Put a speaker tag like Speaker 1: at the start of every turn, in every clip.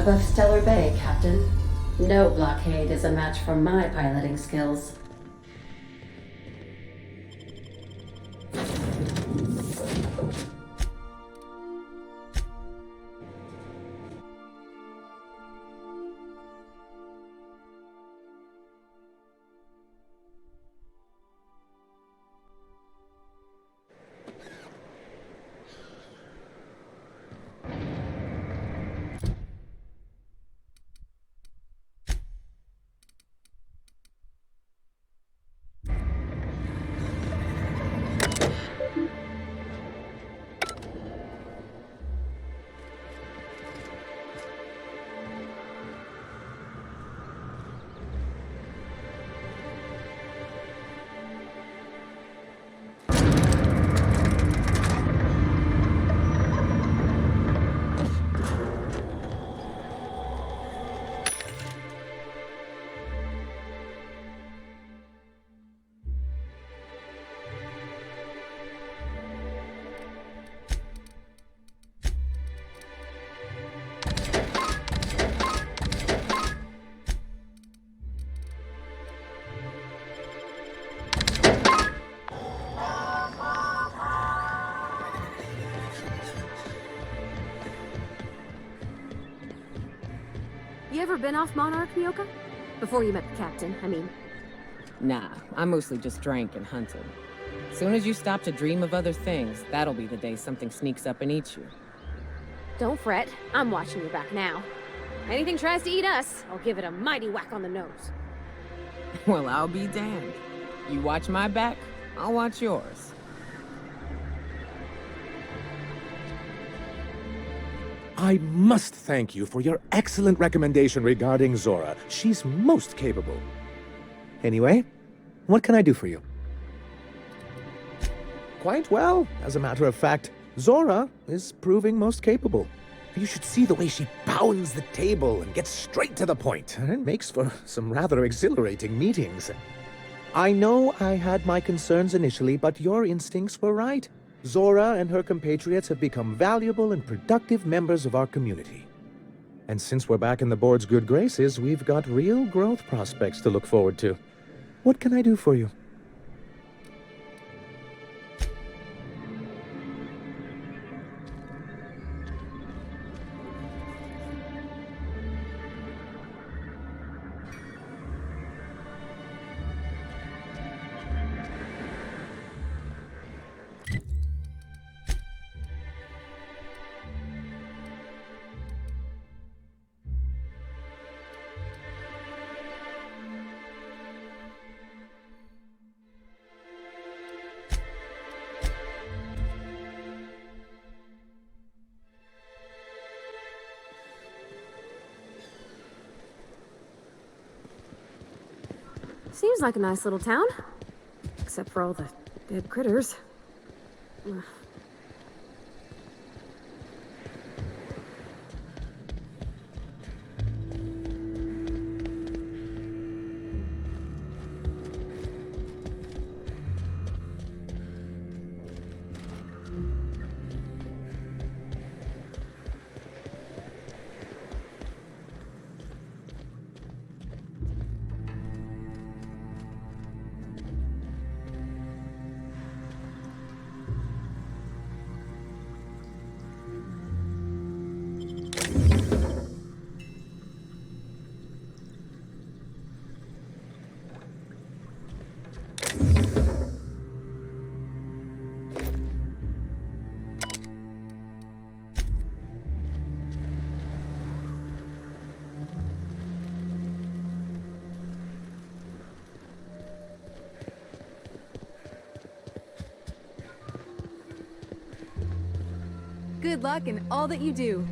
Speaker 1: above Stellar Bay, Captain. No blockade is a match for my piloting skills.
Speaker 2: You ever been off Monarch, Myoka? Before you met the captain, I mean.
Speaker 3: Nah, I mostly just drank and hunted. Soon as you stop to dream of other things, that'll be the day something sneaks up and eats you.
Speaker 2: Don't fret, I'm watching your back now. Anything tries to eat us, I'll give it a mighty whack on the nose.
Speaker 3: Well, I'll be damned. You watch my back, I'll watch yours.
Speaker 4: I must thank you for your excellent recommendation regarding Zora. She's most capable. Anyway, what can I do for you? Quite well, as a matter of fact. Zora is proving most capable. You should see the way she pounds the table and gets straight to the point. It makes for some rather exhilarating meetings. I know I had my concerns initially, but your instincts were right. Zora and her compatriots have become valuable and productive members of our community. And since we're back in the board's good graces, we've got real growth prospects to look forward to. What can I do for you?
Speaker 2: Seems like a nice little town. Except for all the dead critters. Ugh.
Speaker 5: Good luck in all that you do.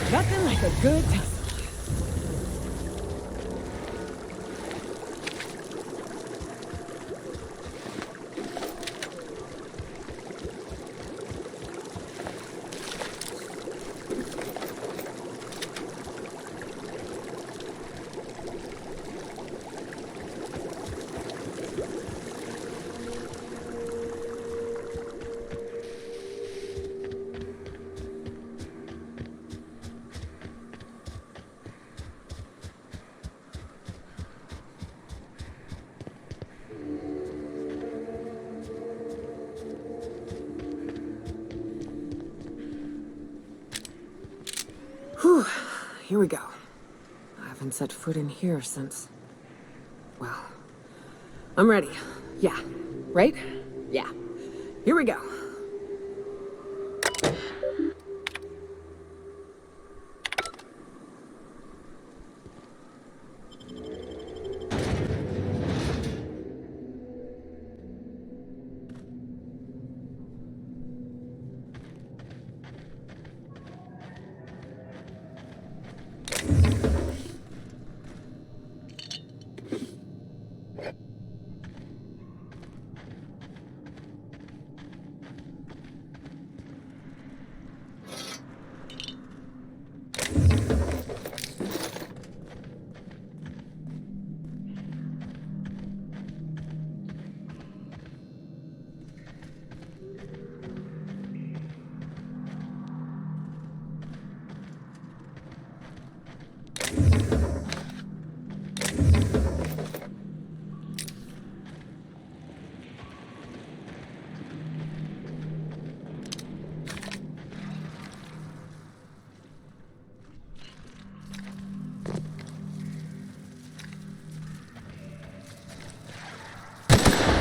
Speaker 3: Nothing like a good tussle.
Speaker 5: Whew, here we go. I haven't set foot in here since... Well, I'm ready. Yeah. Right? Yeah. Here we go.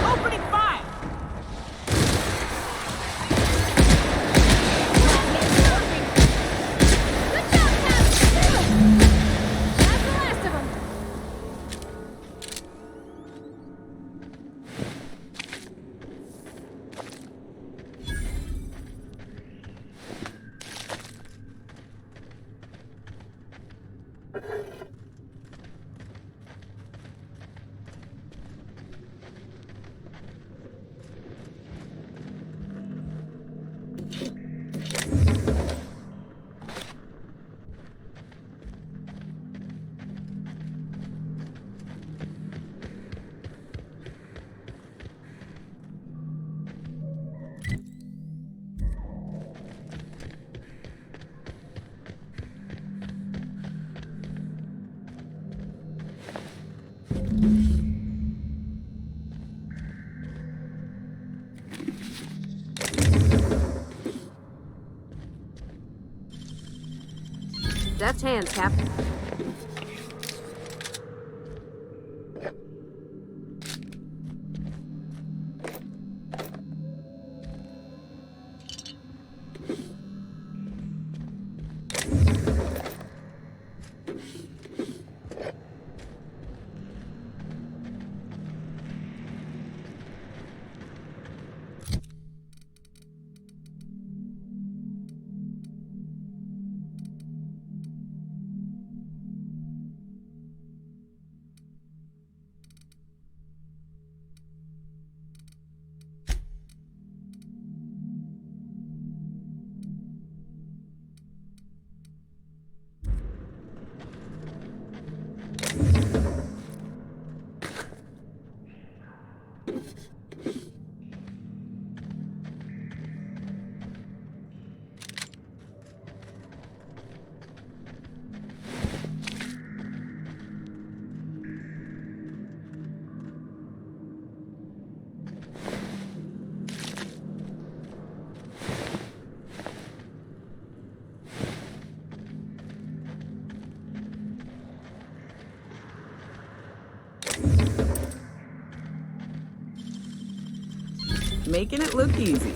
Speaker 3: Opening fire!
Speaker 2: Good job, Cap! That's the last of them. Deft hands, Cap.
Speaker 5: Making it look easy.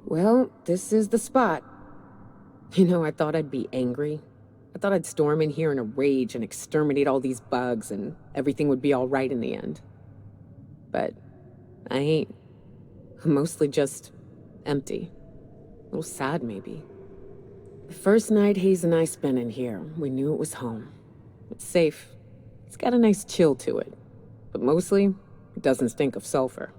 Speaker 5: Well, this is the spot. You know, I thought I'd be angry. I thought I'd storm in here in a rage and exterminate all these bugs and everything would be all right in the end. But I ain't. I'm mostly just empty. A little sad, maybe. The first night Hayes and I spent in here, we knew it was home. It's safe. It's got a nice chill to it. But mostly, it doesn't stink of sulfur.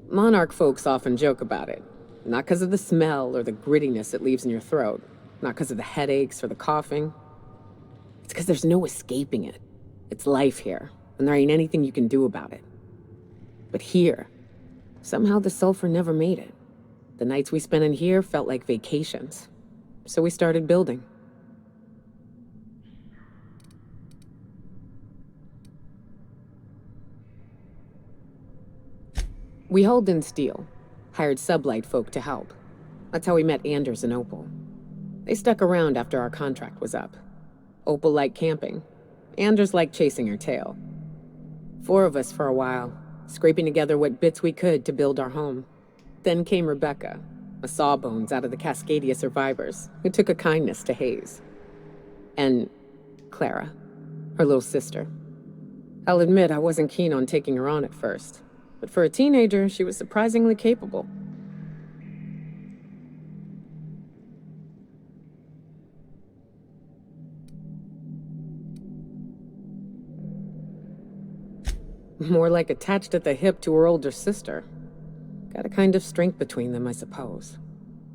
Speaker 5: Monarch folks often joke about it. Not because of the smell or the grittiness it leaves in your throat. Not because of the headaches or the coughing. It's because there's no escaping it. It's life here, and there ain't anything you can do about it. But here, somehow the sulfur never made it. The nights we spent in here felt like vacations. So we started building. We hauled in steel, hired sublight folk to help. That's how we met Anders and Opal. They stuck around after our contract was up. Opal liked camping. Anders liked chasing her tail. 4 of us for a while, scraping together what bits we could to build our home. Then came Rebecca, a sawbones out of the Cascadia survivors, who took a kindness to Hayes. And Clara, her little sister. I'll admit I wasn't keen on taking her on at first. But for a teenager, she was surprisingly capable. More like attached at the hip to her older sister. Got a kind of strength between them, I suppose.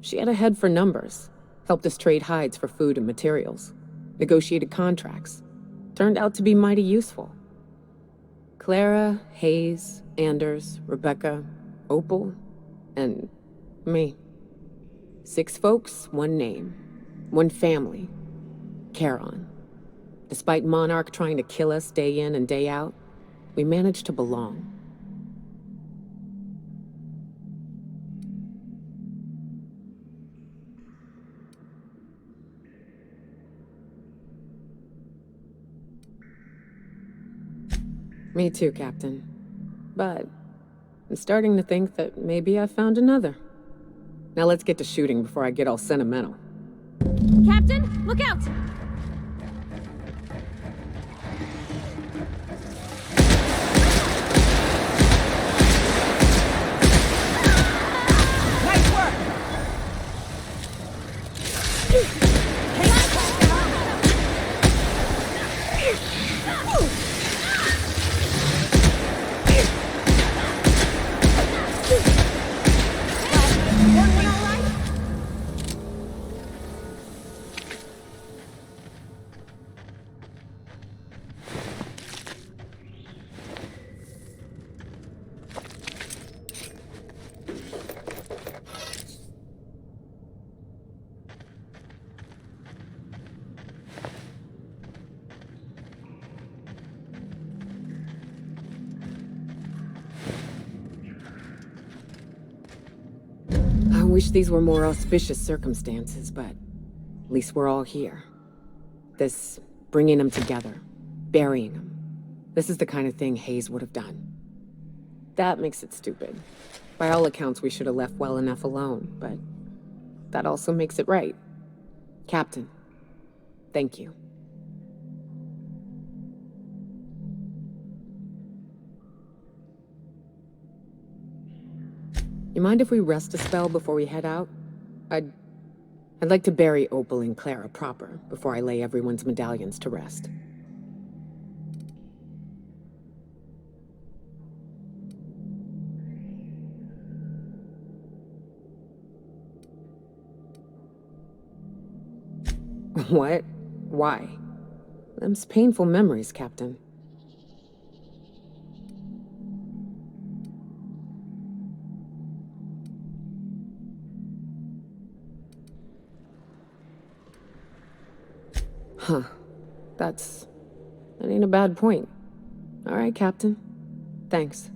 Speaker 5: She had a head for numbers, helped us trade hides for food and materials, negotiated contracts. Turned out to be mighty useful. Clara, Hayes, Anders, Rebecca, Opal, and me. 6 folks, 1 name, 1 family. Charon. Despite Monarch trying to kill us day in and day out, we managed to belong. Me too, Captain. But I'm starting to think that maybe I found another. Now let's get to shooting before I get all sentimental.
Speaker 2: Captain, look out!
Speaker 5: Nice work! I wish these were more auspicious circumstances, but at least we're all here. This bringing them together, burying them. This is the kind of thing Hayes would have done. That makes it stupid. By all accounts, we should have left well enough alone, but that also makes it right. Captain, thank you. You mind if we rest a spell before we head out? I'd like to bury Opal and Clara proper before I lay everyone's medallions to rest. What? Why? Them's painful memories, Captain. Huh. That ain't a bad point. All right, Captain. Thanks.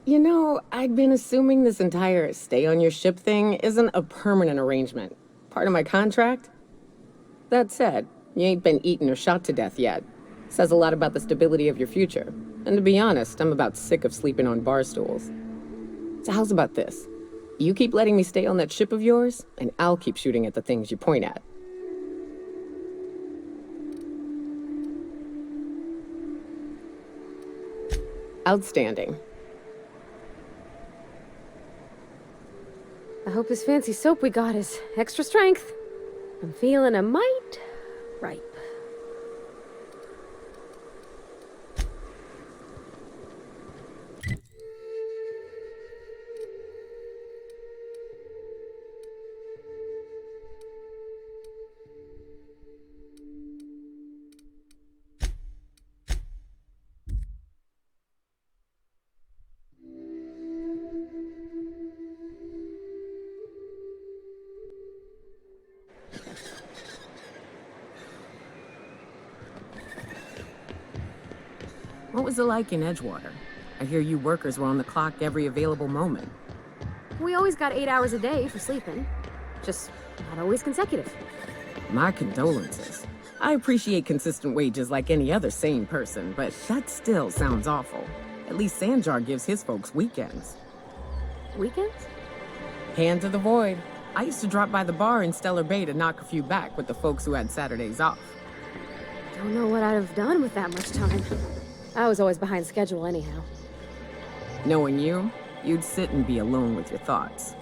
Speaker 5: You know, I'd been assuming this entire stay on your ship thing isn't a permanent arrangement. Part of my contract? That said, you ain't been eaten or shot to death yet. Says a lot about the stability of your future. And to be honest, I'm about sick of sleeping on bar stools. So how's about this? You keep letting me stay on that ship of yours, and I'll keep shooting at the things you point at. Outstanding.
Speaker 2: I hope this fancy soap we got is extra strength. I'm feeling a mite ripe.
Speaker 3: What was it like in Edgewater? I hear you workers were on the clock every available moment.
Speaker 2: We always got 8 hours a day for sleeping. Just not always consecutive.
Speaker 3: My condolences. I appreciate consistent wages like any other sane person, but that still sounds awful. At least Sanjar gives his folks weekends.
Speaker 2: Weekends?
Speaker 3: Hand to the void. I used to drop by the bar in Stellar Bay to knock a few back with the folks who had Saturdays off.
Speaker 2: Don't know what I'd have done with that much time. I was always behind schedule anyhow.
Speaker 3: Knowing you, you'd sit and be alone with your thoughts.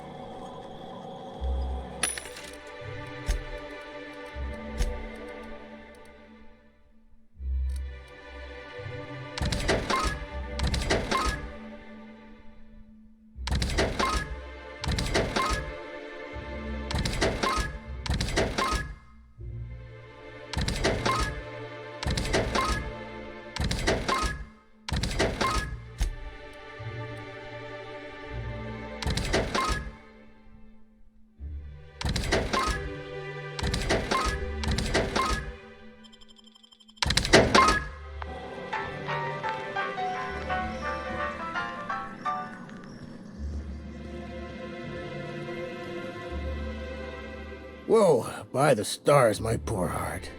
Speaker 6: Whoa, by the stars, my poor heart.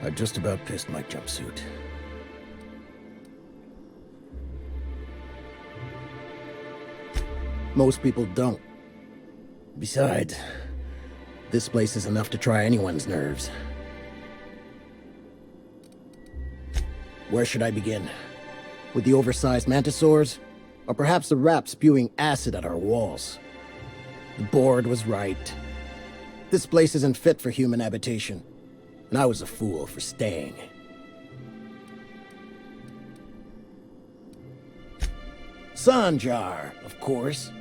Speaker 6: I just about pissed my jumpsuit. Most people don't. Besides, this place is enough to try anyone's nerves. Where should I begin? With the oversized mantisaurs? Or perhaps the rap spewing acid at our walls? The board was right. This place isn't fit for human habitation, and I was a fool for staying. Sanjar, of course.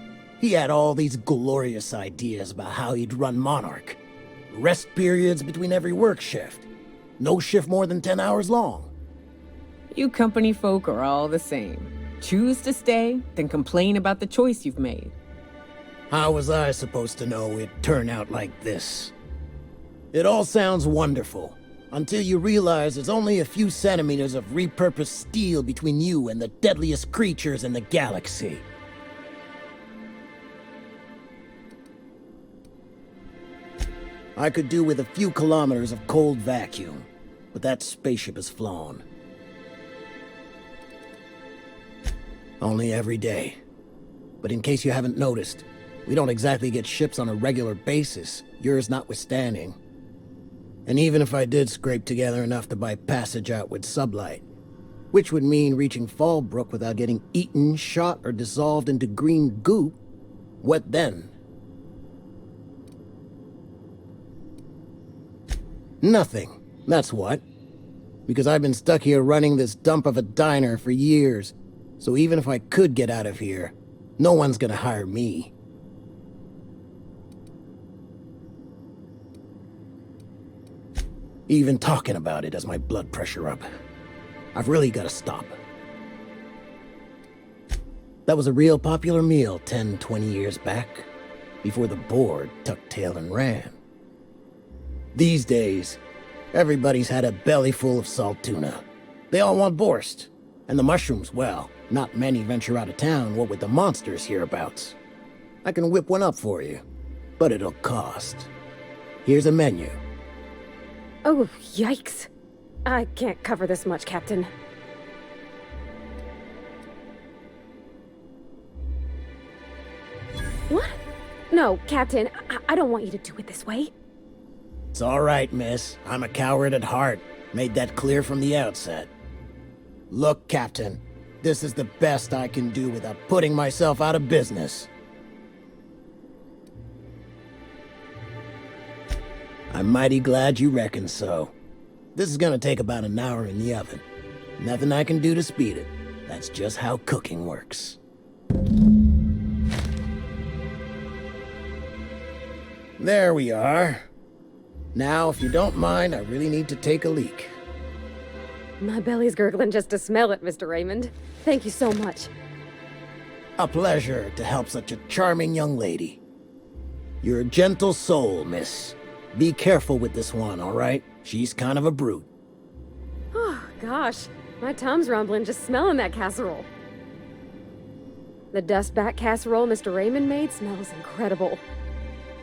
Speaker 6: He had all these glorious ideas about how he'd run Monarch. Rest periods between every work shift. No shift more than 10 hours long.
Speaker 3: You company folk are all the same. Choose to stay, then complain about the choice you've made.
Speaker 6: How was I supposed to know it'd turn out like this? It all sounds wonderful, until you realize there's only a few centimeters of repurposed steel between you and the deadliest creatures in the galaxy. I could do with a few kilometers of cold vacuum, but that spaceship is flown. Only every day. But in case you haven't noticed, we don't exactly get ships on a regular basis, yours notwithstanding. And even if I did scrape together enough to buy passage out with sublight, which would mean reaching Fallbrook without getting eaten, shot, or dissolved into green goop, what then? Nothing, that's what. Because I've been stuck here running this dump of a diner for years, so even if I could get out of here, no one's gonna hire me. Even talking about it has my blood pressure up. I've really gotta stop. That was a real popular meal 10, 20 years back, before the board tucked tail and ran. These days, everybody's had a belly full of salt tuna. They all want borscht. And the mushrooms, well, not many venture out of town, what with the monsters hereabouts. I can whip one up for you, but it'll cost. Here's a menu.
Speaker 2: Oh, yikes. I can't cover this much, Captain. What? No, Captain, I don't want you to do it this way.
Speaker 6: It's all right, miss. I'm a coward at heart. Made that clear from the outset. Look, Captain, this is the best I can do without putting myself out of business. I'm mighty glad you reckon so. This is gonna take about an hour in the oven. Nothing I can do to speed it. That's just how cooking works. There we are. Now, if you don't mind, I really need to take a leak.
Speaker 2: My belly's gurgling just to smell it, Mr. Raymond. Thank you so much.
Speaker 6: A pleasure to help such a charming young lady. You're a gentle soul, miss. Be careful with this one, all right? She's kind of a brute.
Speaker 2: Oh, gosh. My tum's rumbling just smelling that casserole. The dustback casserole Mr. Raymond made smells incredible.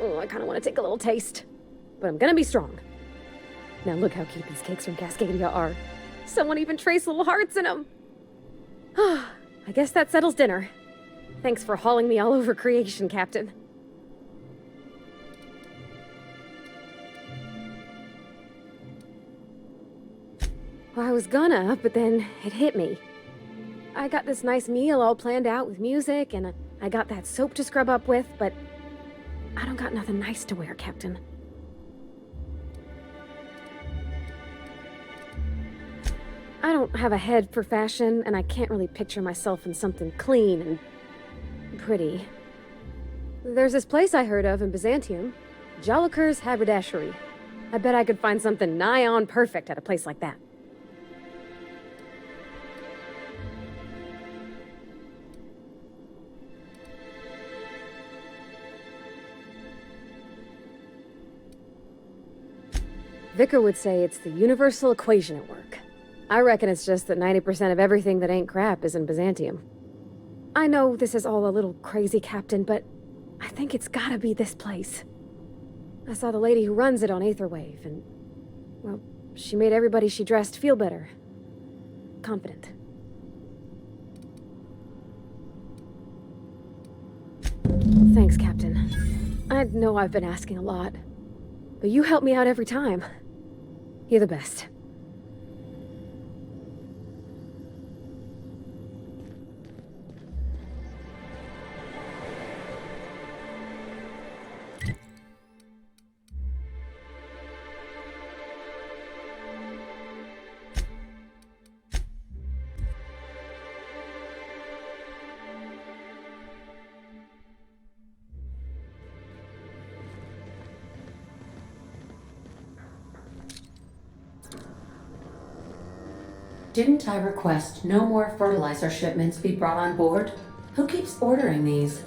Speaker 2: Oh, I kind of want to take a little taste. But I'm gonna be strong. Now look how cute these cakes from Cascadia are. Someone even traced little hearts in them. I guess that settles dinner. Thanks for hauling me all over creation, Captain. Well, I was gonna, but then it hit me. I got this nice meal all planned out with music, and I got that soap to scrub up with, but I don't got nothing nice to wear, Captain. I don't have a head for fashion, and I can't really picture myself in something clean and pretty. There's this place I heard of in Byzantium, Joliker's Haberdashery. I bet I could find something nigh on perfect at a place like that. Vicar would say it's the universal equation at work. I reckon it's just that 90% of everything that ain't crap is in Byzantium. I know this is all a little crazy, Captain, but I think it's gotta be this place. I saw the lady who runs it on Aetherwave, and, well, she made everybody she dressed feel better. Confident. Thanks, Captain. I know I've been asking a lot, but you help me out every time. You're the best.
Speaker 1: Didn't I request no more fertilizer shipments be brought on board? Who keeps ordering these?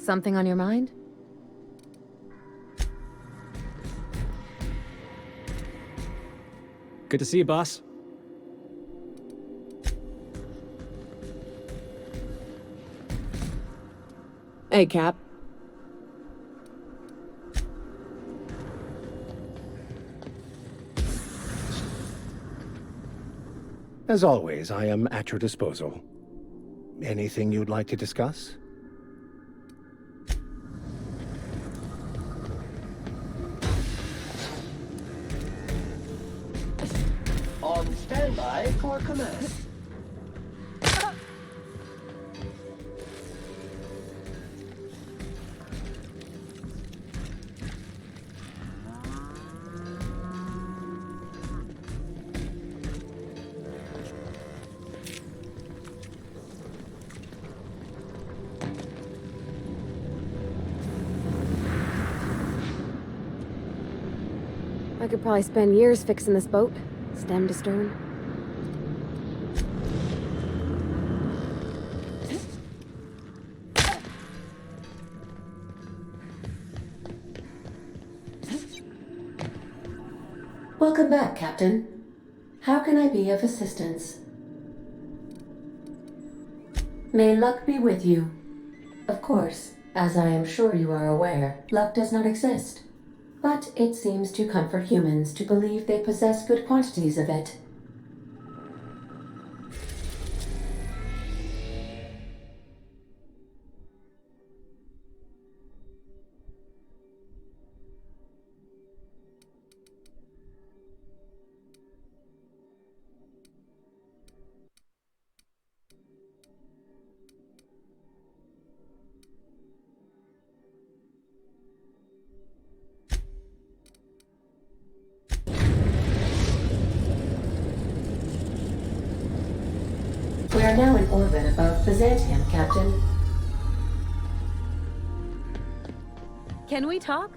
Speaker 2: Something on your mind?
Speaker 7: Good to see you, boss.
Speaker 5: Hey, Cap.
Speaker 8: As always, I am at your disposal. Anything you'd like to discuss?
Speaker 9: On standby for command.
Speaker 2: I could probably spend years fixing this boat, stem to stern.
Speaker 1: Welcome back, Captain. How can I be of assistance? May luck be with you. Of course, as I am sure you are aware, luck does not exist. But it seems to comfort humans to believe they possess good quantities of it. We are now in orbit above Byzantium, Captain.
Speaker 2: Can we talk?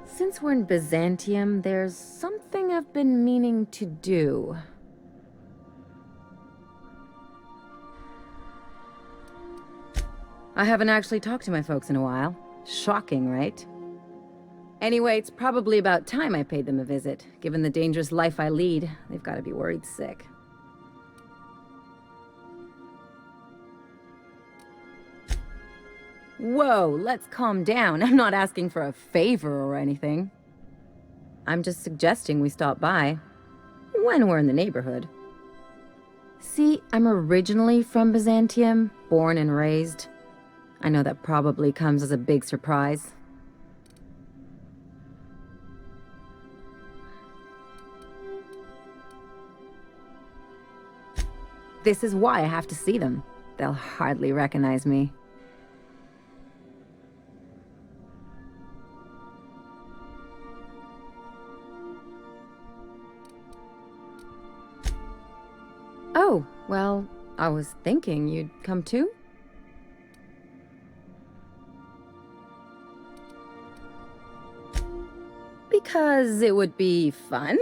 Speaker 2: Since we're in Byzantium, there's something I've been meaning to do. I haven't actually talked to my folks in a while. Shocking, right? Anyway, it's probably about time I paid them a visit. Given the dangerous life I lead, they've got to be worried sick. Whoa, let's calm down. I'm not asking for a favor or anything. I'm just suggesting we stop by when we're in the neighborhood. See, I'm originally from Byzantium, born and raised. I know that probably comes as a big surprise. This is why I have to see them. They'll hardly recognize me. Oh, well, I was thinking you'd come too? Because it would be fun?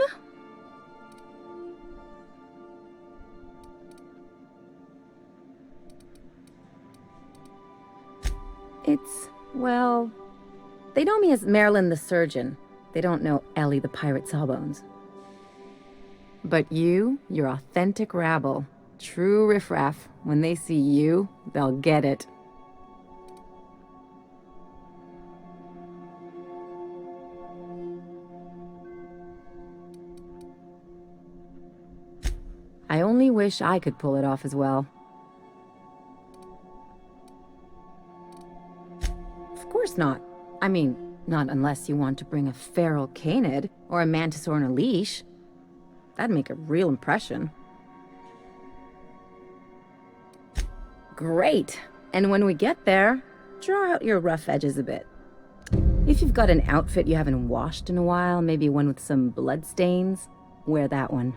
Speaker 2: Well, they know me as Marilyn the Surgeon. They don't know Ellie the Pirate Sawbones. But you're authentic rabble. True riffraff. When they see you, they'll get it. I only wish I could pull it off as well. Of course not. I mean, not unless you want to bring a feral canid or a mantisaur on a leash. That'd make a real impression. Great! And when we get there, draw out your rough edges a bit. If you've got an outfit you haven't washed in a while, maybe one with some blood stains, wear that one.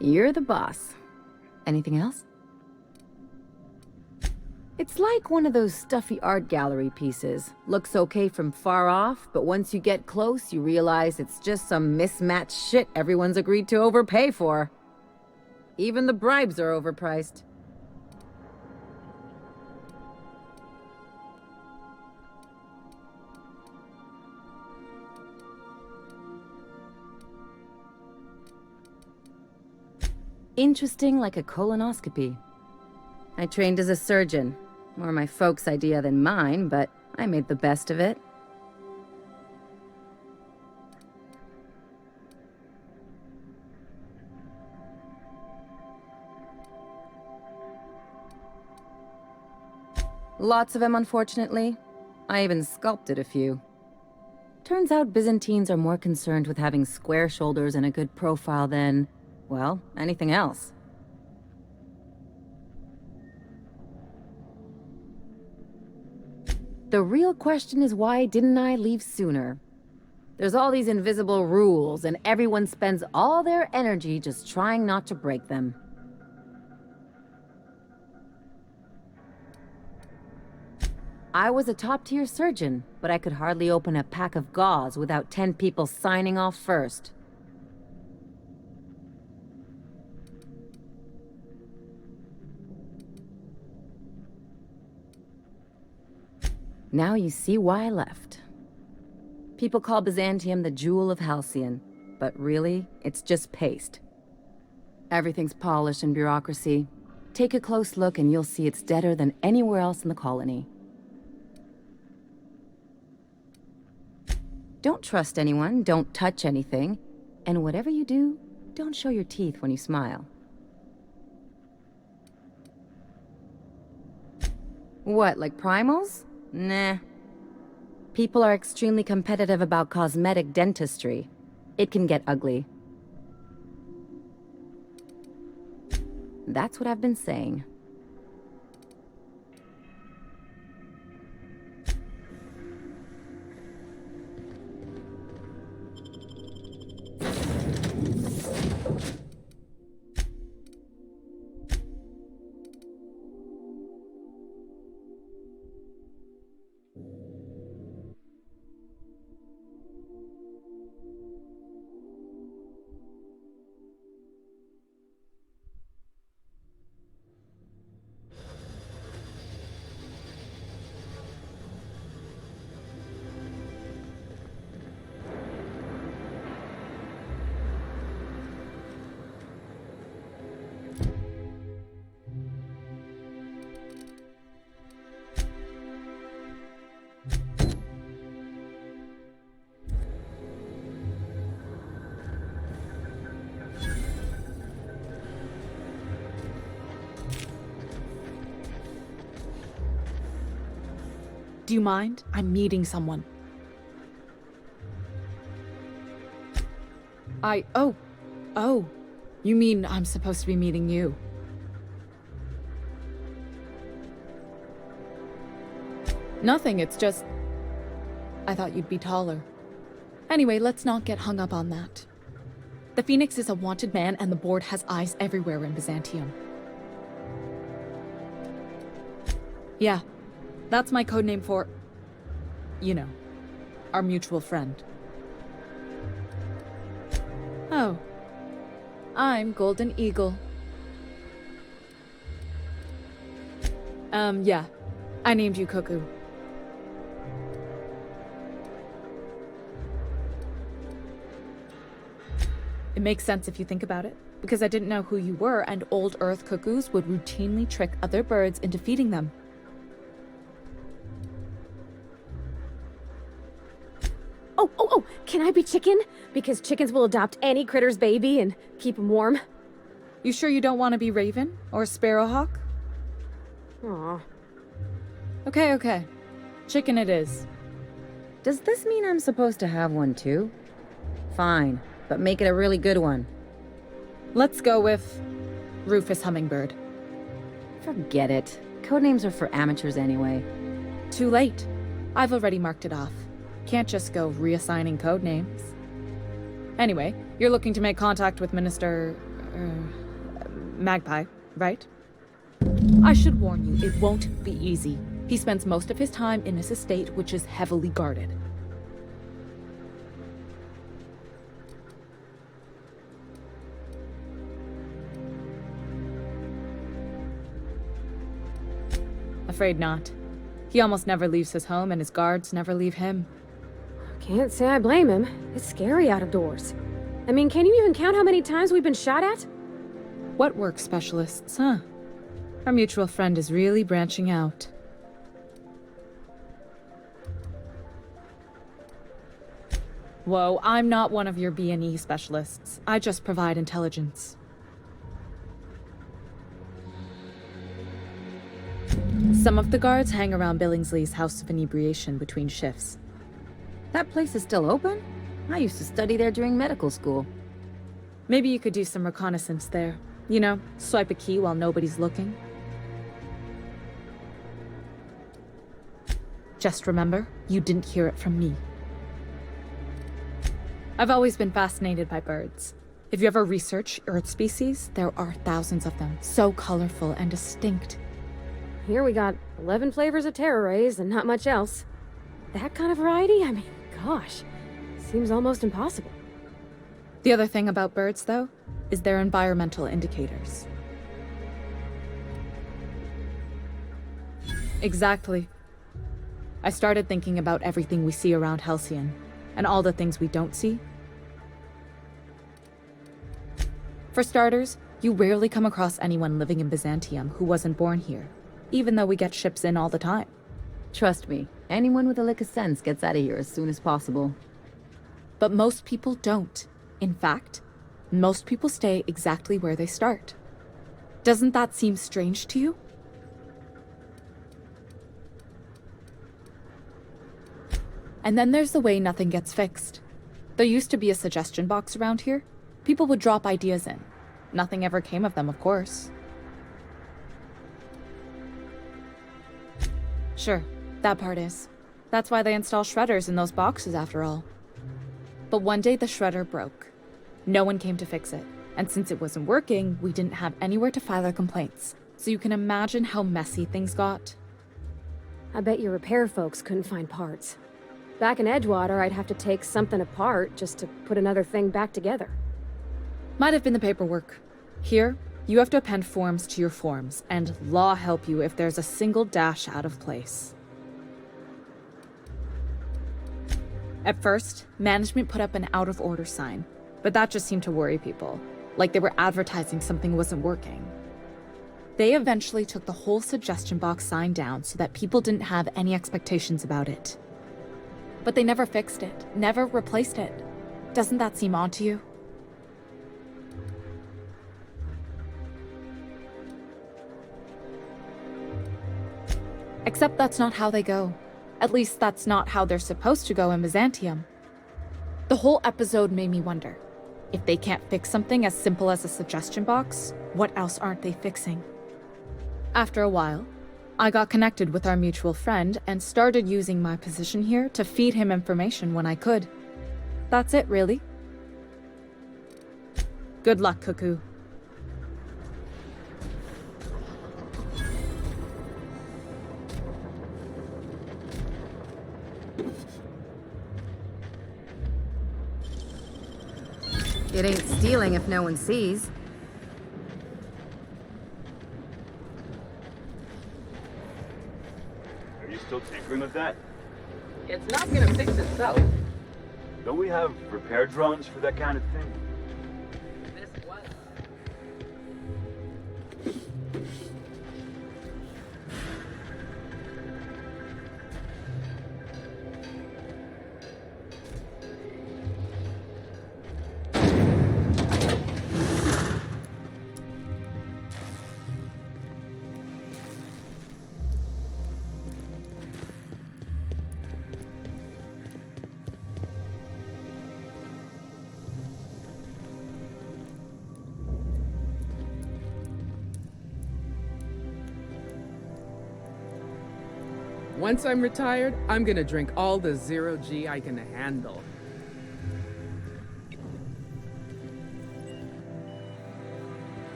Speaker 2: You're the boss. Anything else? It's like one of those stuffy art gallery pieces. Looks okay from far off, but once you get close, you realize it's just some mismatched shit everyone's agreed to overpay for.
Speaker 7: Even the bribes are overpriced. Interesting like a colonoscopy. I trained as a surgeon. More my folks' idea than mine, but I made the best of it. Lots of them, unfortunately. I even sculpted a few. Turns out Byzantines are more concerned with having square shoulders and a good profile than, well, anything else. The real question is, why didn't I leave sooner? There's all these invisible rules, and everyone spends all their energy just trying not to break them. I was a top-tier surgeon, but I could hardly open a pack of gauze without 10 people signing off first. Now you see why I left. People call Byzantium the jewel of Halcyon, but really, it's just paste. Everything's polished and bureaucracy. Take a close look and you'll see it's deader than anywhere else in the colony. Don't trust anyone, don't touch anything, and whatever you do, don't show your teeth when you smile. What, like primals? Nah. People are extremely competitive about cosmetic dentistry. It can get ugly. That's what I've been saying.
Speaker 10: Do you mind? I'm meeting someone. Oh. You mean I'm supposed to be meeting you? Nothing, it's just... I thought you'd be taller. Anyway, let's not get hung up on that. The Phoenix is a wanted man, and the board has eyes everywhere in Byzantium. Yeah. That's my codename for, you know, our mutual friend. Oh. I'm Golden Eagle. Yeah. I named you Cuckoo. It makes sense if you think about it, because I didn't know who you were, and old Earth cuckoos would routinely trick other birds into feeding them.
Speaker 2: Oh, can I be chicken? Because chickens will adopt any critter's baby and keep them warm.
Speaker 10: You sure you don't want to be Raven or Sparrowhawk?
Speaker 2: Aw.
Speaker 10: Okay. Chicken it is.
Speaker 7: Does this mean I'm supposed to have one too? Fine, but make it a really good one.
Speaker 10: Let's go with Rufus Hummingbird.
Speaker 7: Forget it. Codenames are for amateurs anyway.
Speaker 10: Too late. I've already marked it off. Can't just go reassigning codenames. Anyway, you're looking to make contact with Minister... Magpie, right? I should warn you, it won't be easy. He spends most of his time in his estate, which is heavily guarded. Afraid not. He almost never leaves his home, and his guards never leave him.
Speaker 2: Can't say I blame him. It's scary out of doors. I mean, can you even count how many times we've been shot at?
Speaker 10: What work specialists, huh? Our mutual friend is really branching out. Whoa, I'm not one of your B&E specialists. I just provide intelligence. Some of the guards hang around Billingsley's House of Inebriation between shifts.
Speaker 7: That place is still open? I used to study there during medical school.
Speaker 10: Maybe you could do some reconnaissance there. You know, swipe a key while nobody's looking. Just remember, you didn't hear it from me. I've always been fascinated by birds. If you ever research Earth species, there are thousands of them, so colorful and distinct.
Speaker 2: Here we got 11 flavors of terror rays and not much else. That kind of variety? I mean, gosh, seems almost impossible.
Speaker 10: The other thing about birds, though, is their environmental indicators. Exactly. I started thinking about everything we see around Halcyon, and all the things we don't see. For starters, you rarely come across anyone living in Byzantium who wasn't born here, even though we get ships in all the time.
Speaker 7: Trust me, anyone with a lick of sense gets out of here as soon as possible.
Speaker 10: But most people don't. In fact, most people stay exactly where they start. Doesn't that seem strange to you? And then there's the way nothing gets fixed. There used to be a suggestion box around here. People would drop ideas in. Nothing ever came of them, of course. Sure, that part is. That's why they install shredders in those boxes, after all. But one day the shredder broke. No one came to fix it. And since it wasn't working, we didn't have anywhere to file our complaints. So you can imagine how messy things got.
Speaker 2: I bet your repair folks couldn't find parts. Back in Edgewater, I'd have to take something apart just to put another thing back together.
Speaker 10: Might have been the paperwork. Here, you have to append forms to your forms, and law help you if there's a single dash out of place. At first, management put up an out-of-order sign, but that just seemed to worry people, like they were advertising something wasn't working. They eventually took the whole suggestion box sign down so that people didn't have any expectations about it. But they never fixed it, never replaced it. Doesn't that seem odd to you? Except that's not how they go. At least that's not how they're supposed to go in Byzantium. The whole episode made me wonder, if they can't fix something as simple as a suggestion box, what else aren't they fixing? After a while, I got connected with our mutual friend and started using my position here to feed him information when I could. That's it, really. Good luck, Cuckoo.
Speaker 7: It ain't stealing if no one sees.
Speaker 11: Are you still tinkering with that?
Speaker 3: It's not gonna fix itself.
Speaker 11: Don't we have repair drones for that kind of thing?
Speaker 3: This was. Once I'm retired, I'm gonna drink all the zero-G I can handle.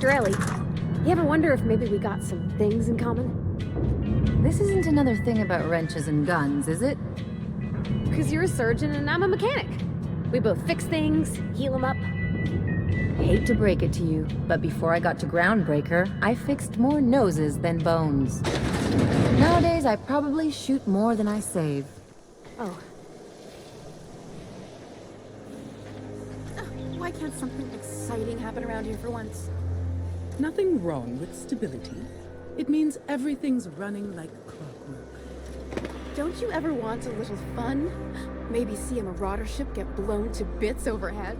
Speaker 2: Dr. Ellie, you ever wonder if maybe we got some things in common?
Speaker 7: This isn't another thing about wrenches and guns, is it?
Speaker 2: Because you're a surgeon and I'm a mechanic. We both fix things, heal them up.
Speaker 7: Hate to break it to you, but before I got to Groundbreaker, I fixed more noses than bones. Nowadays, I probably shoot more than I save.
Speaker 2: Oh.
Speaker 12: Why can't something exciting happen around here for once?
Speaker 13: Nothing wrong with stability. It means everything's running like clockwork.
Speaker 12: Don't you ever want a little fun? Maybe see a marauder ship get blown to bits overhead?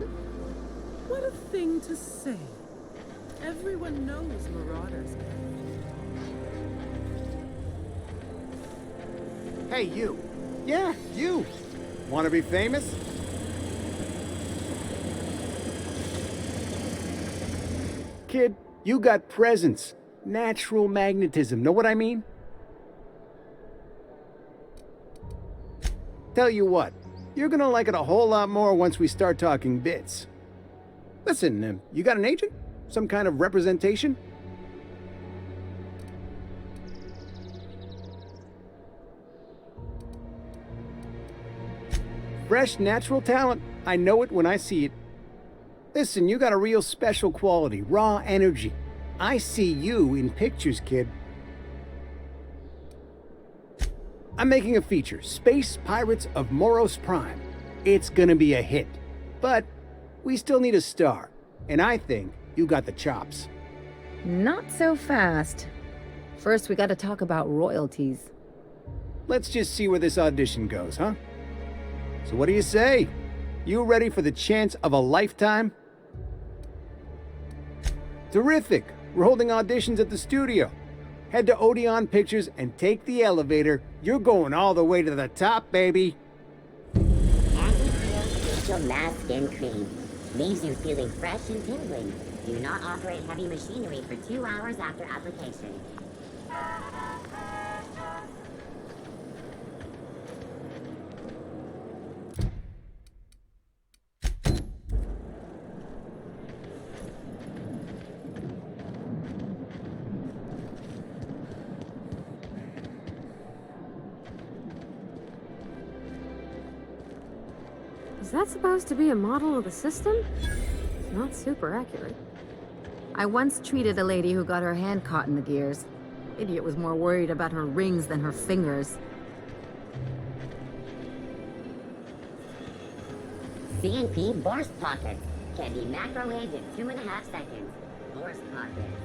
Speaker 13: What a thing to say. Everyone knows marauders.
Speaker 14: Hey, you. Yeah, you. Want to be famous? Kid, you got presence. Natural magnetism. Know what I mean? Tell you what, you're gonna like it a whole lot more once we start talking bits. Listen, you got an agent? Some kind of representation? Fresh, natural talent. I know it when I see it. Listen, you got a real special quality, raw energy. I see you in pictures, kid. I'm making a feature, Space Pirates of Moros Prime. It's gonna be a hit. But we still need a star. And I think you got the chops.
Speaker 7: Not so fast. First, we gotta talk about royalties.
Speaker 14: Let's just see where this audition goes, huh? So what do you say? You ready for the chance of a lifetime? Terrific! We're holding auditions at the studio. Head to Odeon Pictures and take the elevator. You're going all the way to the top, baby.
Speaker 15: Anti-peel facial mask and cream. Leaves you feeling fresh and tingling. Do not operate heavy machinery for 2 hours after application.
Speaker 2: Is that supposed to be a model of the system? It's not super accurate.
Speaker 7: I once treated a lady who got her hand caught in the gears. Idiot was more worried about her rings than her fingers.
Speaker 15: CNP burst pockets can be macrowaved in 2.5 seconds. Burst pockets.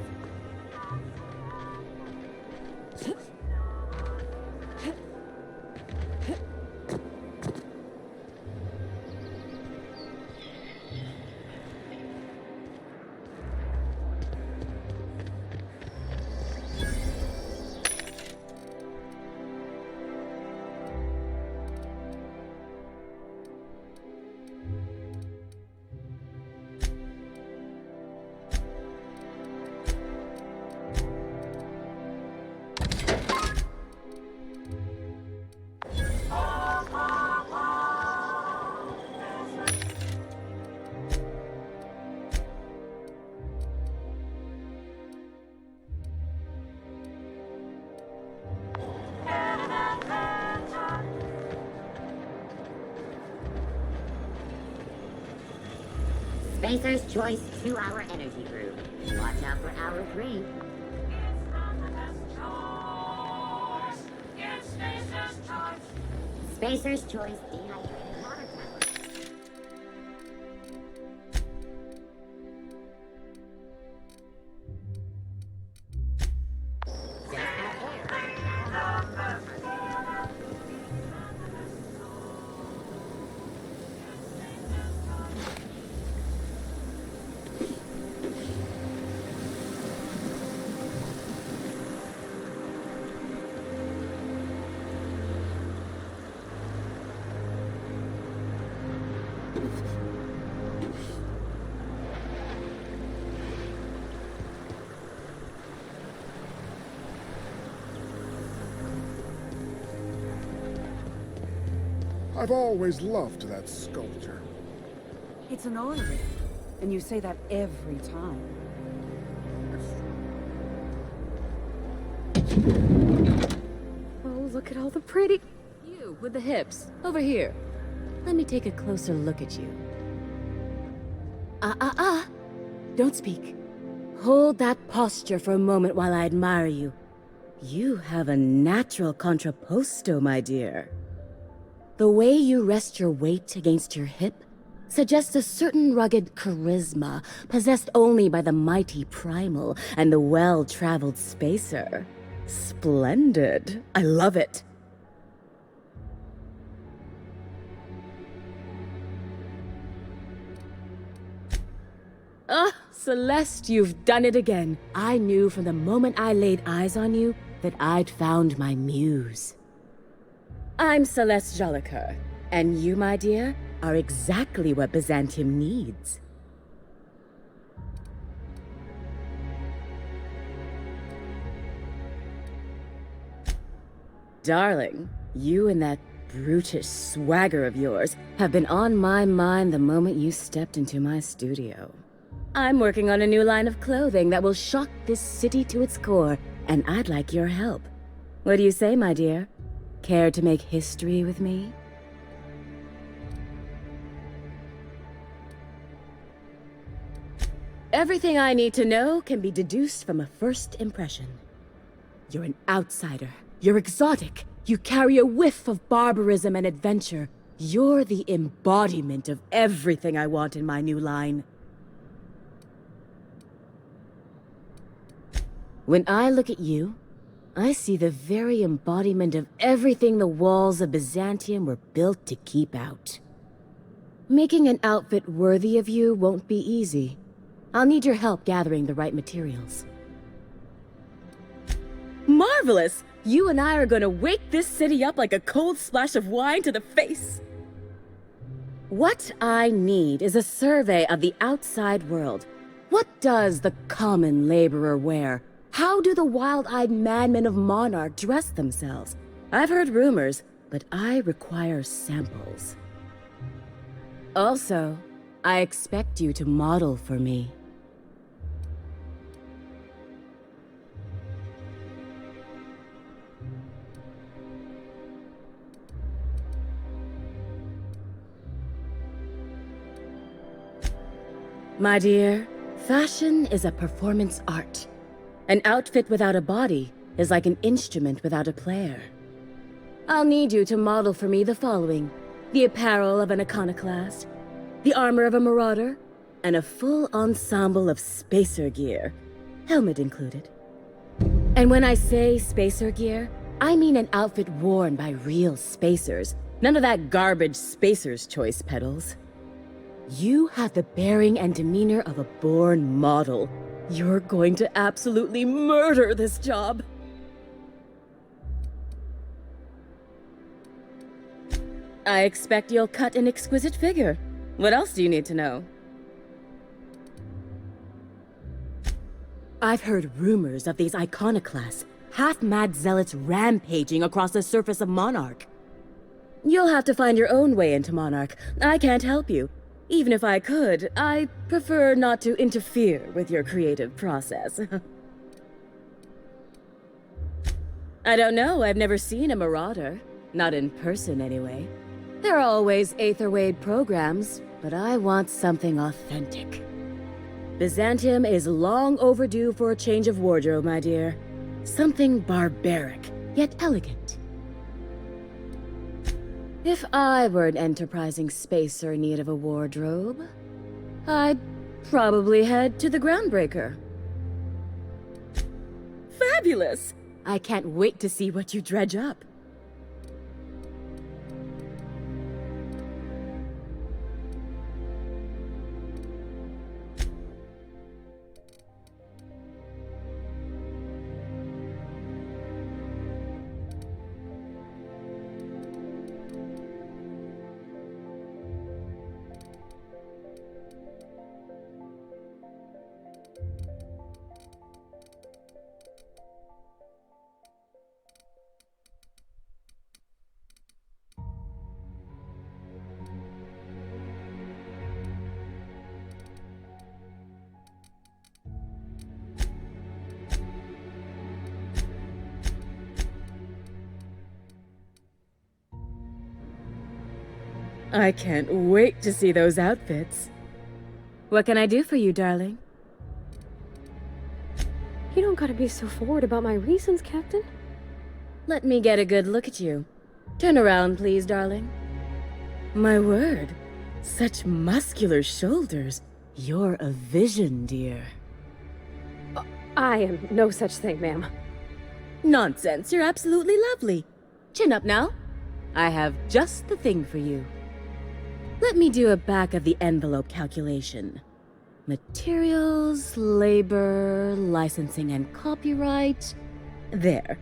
Speaker 15: Spacer's Choice 2-hour energy brew. Watch out for hour 3. Spacer's Choice dehydrated water tablets. Just add air.
Speaker 16: I've always loved that sculpture.
Speaker 17: It's an honor, and you say that every time.
Speaker 2: Oh, look at all the pretty...
Speaker 7: You, with the hips. Over here. Let me take a closer look at you. Don't speak. Hold that posture for a moment while I admire you. You have a natural contrapposto, my dear. The way you rest your weight against your hip suggests a certain rugged charisma possessed only by the mighty primal and the well-traveled spacer. Splendid. I love it. Celeste, you've done it again. I knew from the moment I laid eyes on you that I'd found my muse. I'm Celeste Jolicoeur, and you, my dear, are exactly what Byzantium needs. Darling, you and that brutish swagger of yours have been on my mind the moment you stepped into my studio. I'm working on a new line of clothing that will shock this city to its core, and I'd like your help. What do you say, my dear? Care to make history with me? Everything I need to know can be deduced from a first impression. You're an outsider. You're exotic. You carry a whiff of barbarism and adventure. You're the embodiment of everything I want in my new line. When I look at you, I see the very embodiment of everything the walls of Byzantium were built to keep out. Making an outfit worthy of you won't be easy. I'll need your help gathering the right materials. Marvelous! You and I are gonna wake this city up like a cold splash of wine to the face! What I need is a survey of the outside world. What does the common laborer wear? How do the wild-eyed madmen of Monarch dress themselves? I've heard rumors, but I require samples. Also, I expect you to model for me. My dear, fashion is a performance art. An outfit without a body is like an instrument without a player. I'll need you to model for me the following: the apparel of an iconoclast, the armor of a marauder, and a full ensemble of spacer gear, helmet included. And when I say spacer gear, I mean an outfit worn by real spacers, none of that garbage spacer's choice pedals. You have the bearing and demeanor of a born model. You're going to absolutely murder this job. I expect you'll cut an exquisite figure. What else do you need to know? I've heard rumors of these iconoclasts, half-mad zealots rampaging across the surface of Monarch. You'll have to find your own way into Monarch. I can't help you. Even if I could, I prefer not to interfere with your creative process. I don't know, I've never seen a marauder. Not in person, anyway. There are always Aetherwade programs, but I want something authentic. Byzantium is long overdue for a change of wardrobe, my dear. Something barbaric, yet elegant. If I were an enterprising spacer in need of a wardrobe, I'd probably head to the Groundbreaker. Fabulous! I can't wait to see what you dredge up.
Speaker 17: I can't wait to see those outfits. What can I do for you, darling?
Speaker 2: You don't gotta be so forward about my reasons, Captain.
Speaker 17: Let me get a good look at you. Turn around, please, darling. My word, such muscular shoulders. You're a vision, dear.
Speaker 2: I am no such thing, ma'am.
Speaker 17: Nonsense, you're absolutely lovely. Chin up now. I have just the thing for you. Let me do a back-of-the-envelope calculation. Materials, labor, licensing and copyright. There.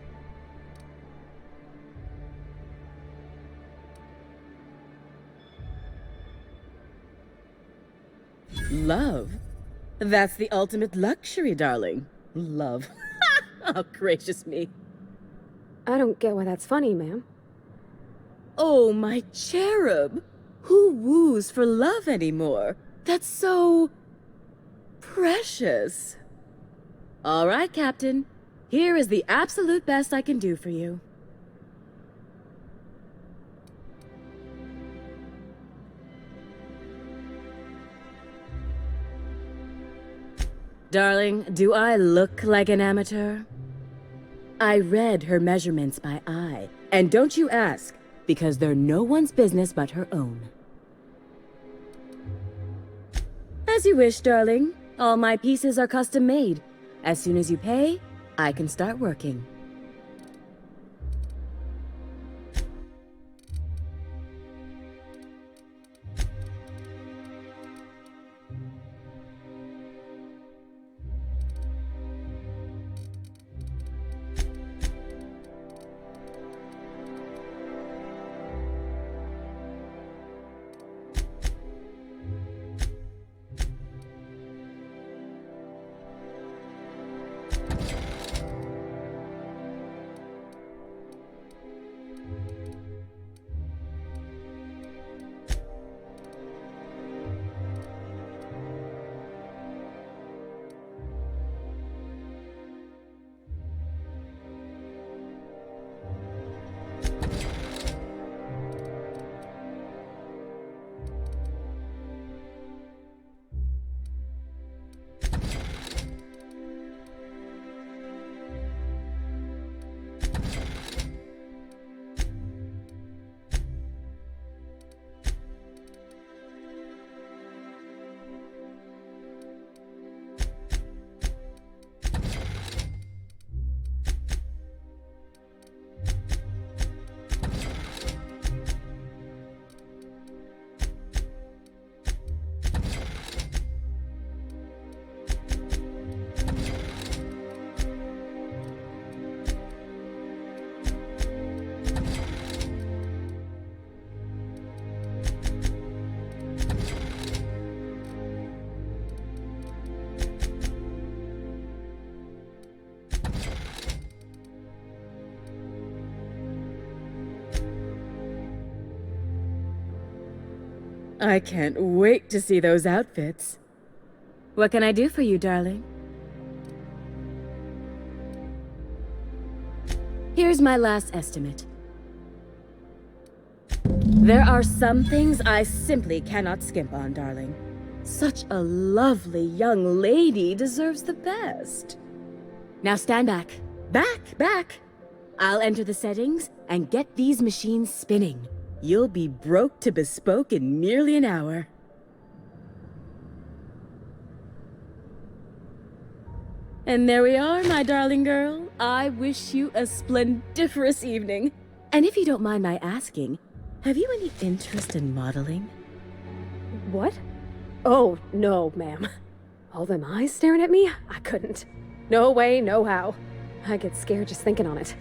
Speaker 17: Love? That's the ultimate luxury, darling. Love. Oh, gracious me.
Speaker 2: I don't get why that's funny, ma'am.
Speaker 17: Oh, my cherub. Who woos for love anymore? That's so... precious. All right, Captain. Here is the absolute best I can do for you. Darling, do I look like an amateur? I read her measurements by eye. And don't you ask, because they're no one's business but her own. As you wish, darling. All my pieces are custom made. As soon as you pay, I can start working. I can't wait to see those outfits. What can I do for you, darling? Here's my last estimate. There are some things I simply cannot skimp on, darling. Such a lovely young lady deserves the best. Now stand back. Back! I'll enter the settings and get these machines spinning. You'll be broke to bespoke in nearly an hour. And there we are, my darling girl. I wish you a splendiferous evening. And if you don't mind my asking, have you any interest in modeling?
Speaker 2: What? Oh, no, ma'am. All them eyes staring at me? I couldn't. No way, no how. I get scared just thinking on it.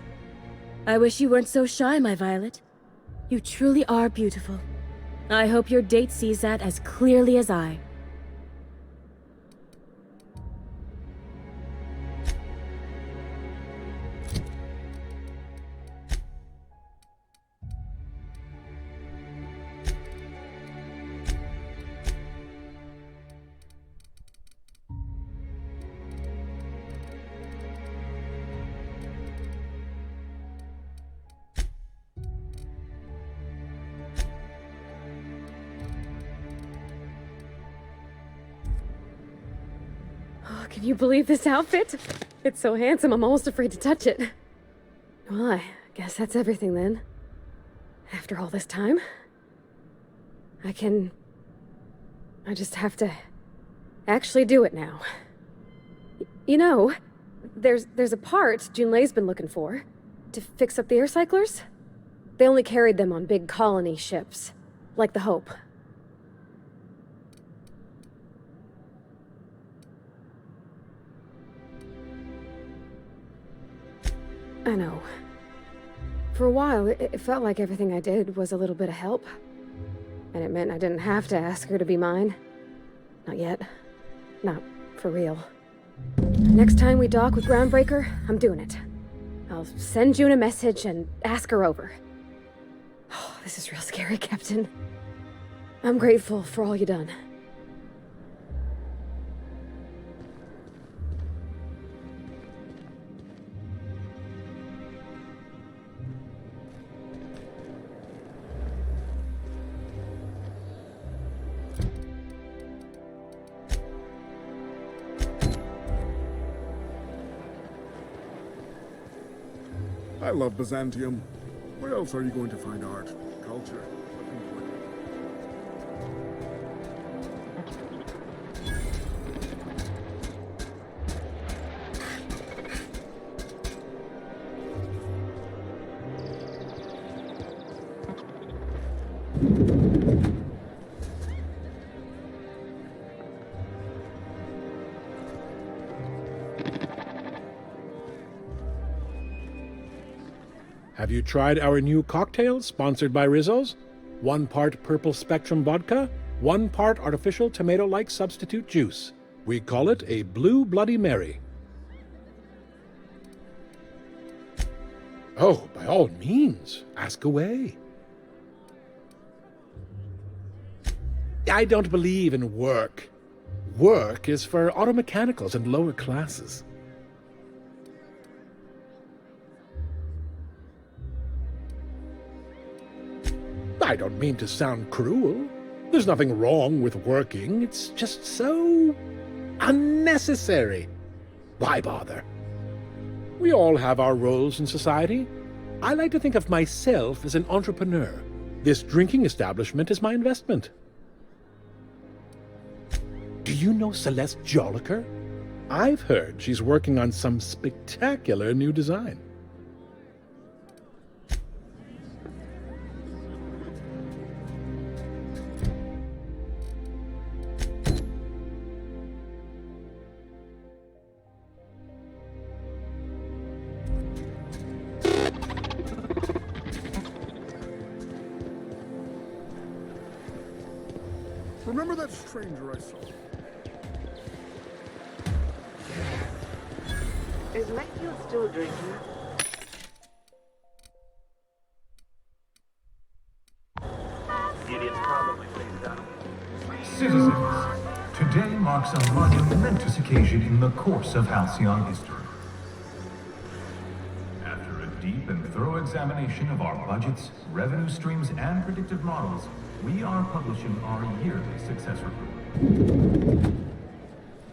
Speaker 17: I wish you weren't so shy, my Violet. You truly are beautiful. I hope your date sees that as clearly as I.
Speaker 2: can you believe this outfit? It's so handsome, I'm almost afraid to touch it. Well, I guess that's everything then. After all this time, I just have to actually do it now. You know, there's a part Junlei's been looking for to fix up the air cyclers. They only carried them on big colony ships, like the Hope. I know. For a while, it felt like everything I did was a little bit of help. And it meant I didn't have to ask her to be mine. Not yet. Not for real. Next time we dock with Groundbreaker, I'm doing it. I'll send June a message and ask her over. Oh, this is real scary, Captain. I'm grateful for all you done.
Speaker 16: I love Byzantium. Where else are you going to find art, culture?
Speaker 18: Have you tried our new cocktail sponsored by Rizzo's? 1 part purple spectrum vodka, 1 part artificial tomato-like substitute juice. We call it a Blue Bloody Mary. Oh, by all means, ask away. I don't believe in work. Work is for auto mechanicals and lower classes. I don't mean to sound cruel. There's nothing wrong with working. It's just so unnecessary. Why bother? We all have our roles in society. I like to think of myself as an entrepreneur. This drinking establishment is my investment. Do you know Celeste Jolliker? I've heard she's working on some spectacular new design.
Speaker 16: Remember that stranger I saw?
Speaker 19: Is Matthew still drinking?
Speaker 20: Gideon's probably phased out.
Speaker 21: Citizens, today marks a momentous occasion in the course of Halcyon history. After a deep and thorough examination of our budgets, revenue streams, and predictive models, we are publishing our yearly success report.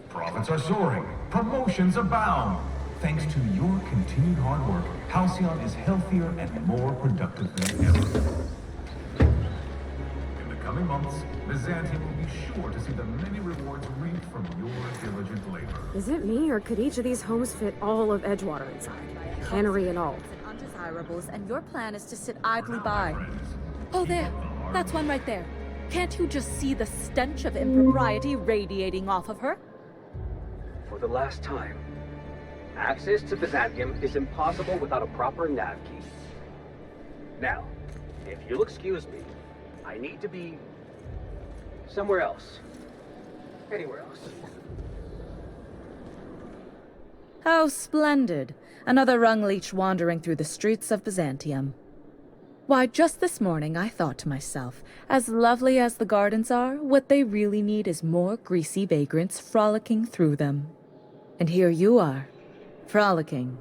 Speaker 21: Profits are soaring, promotions abound. Thanks to your continued hard work, Halcyon is healthier and more productive than ever. In the coming months, Byzantium will be sure to see the many rewards reaped from your diligent labor.
Speaker 2: Is it me, or could each of these homes fit all of Edgewater inside? Cannery and all.
Speaker 10: Undesirables, and your plan is to sit idly by. Oh, there. That's one right there. Can't you just see the stench of impropriety radiating off of her?
Speaker 22: For the last time, access to Byzantium is impossible without a proper nav key. Now, if you'll excuse me, I need to be somewhere else. Anywhere else.
Speaker 17: How splendid. Another rung leech wandering through the streets of Byzantium. Why, just this morning I thought to myself, as lovely as the gardens are, what they really need is more greasy vagrants frolicking through them. And here you are, frolicking.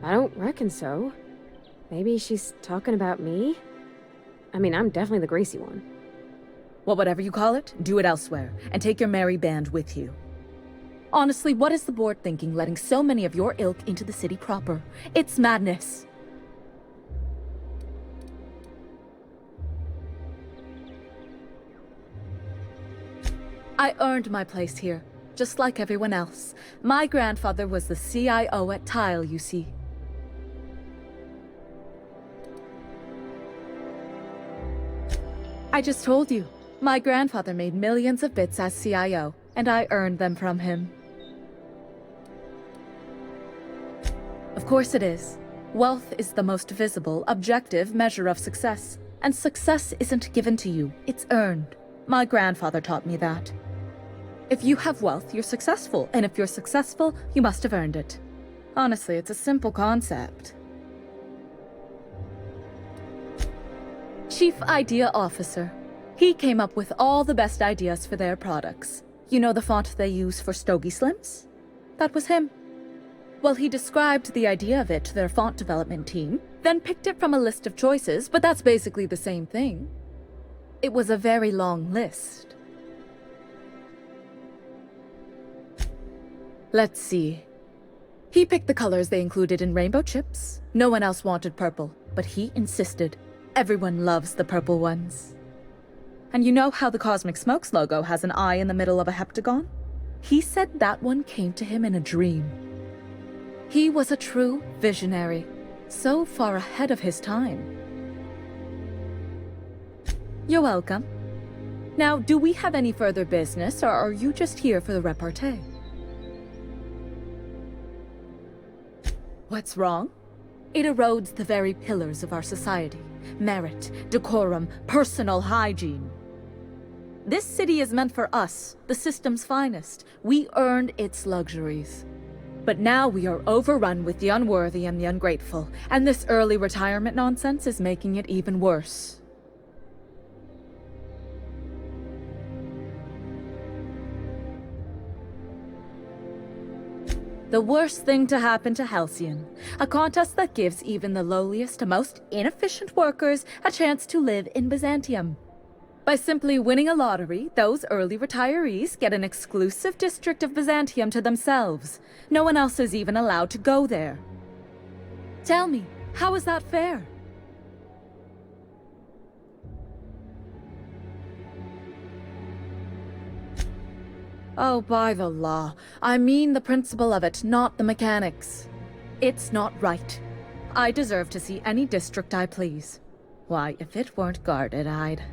Speaker 2: I don't reckon so. Maybe she's talking about me? I mean, I'm definitely the Gracie one.
Speaker 10: Well, whatever you call it, do it elsewhere, and take your merry band with you. Honestly, what is the board thinking letting so many of your ilk into the city proper? It's madness. I earned my place here, just like everyone else. My grandfather was the CIO at Tile, you see. I just told you. My grandfather made millions of bits as CIO, and I earned them from him. Of course it is. Wealth is the most visible, objective measure of success. And success isn't given to you, it's earned. My grandfather taught me that. If you have wealth, you're successful, and if you're successful, you must have earned it. Honestly, it's a simple concept. Chief Idea Officer. He came up with all the best ideas for their products. You know the font they use for Stogie Slims? That was him. Well, he described the idea of it to their font development team, then picked it from a list of choices, but that's basically the same thing. It was a very long list. Let's see. He picked the colors they included in rainbow chips. No one else wanted purple, but he insisted. Everyone loves the purple ones. And you know how the Cosmic Smokes logo has an eye in the middle of a heptagon? He said that one came to him in a dream. He was a true visionary, so far ahead of his time. You're welcome. Now, do we have any further business, or are you just here for the repartee? What's wrong? It erodes the very pillars of our society. Merit, decorum, personal hygiene. This city is meant for us, the system's finest. We earned its luxuries. But now we are overrun with the unworthy and the ungrateful, and this early retirement nonsense is making it even worse. The worst thing to happen to Halcyon. A contest that gives even the lowliest, most inefficient workers a chance to live in Byzantium. By simply winning a lottery, those early retirees get an exclusive district of Byzantium to themselves. No one else is even allowed to go there. Tell me, how is that fair? Oh, by the law. I mean the principle of it, not the mechanics. It's not right. I deserve to see any district I please. Why, if it weren't guarded, I'd...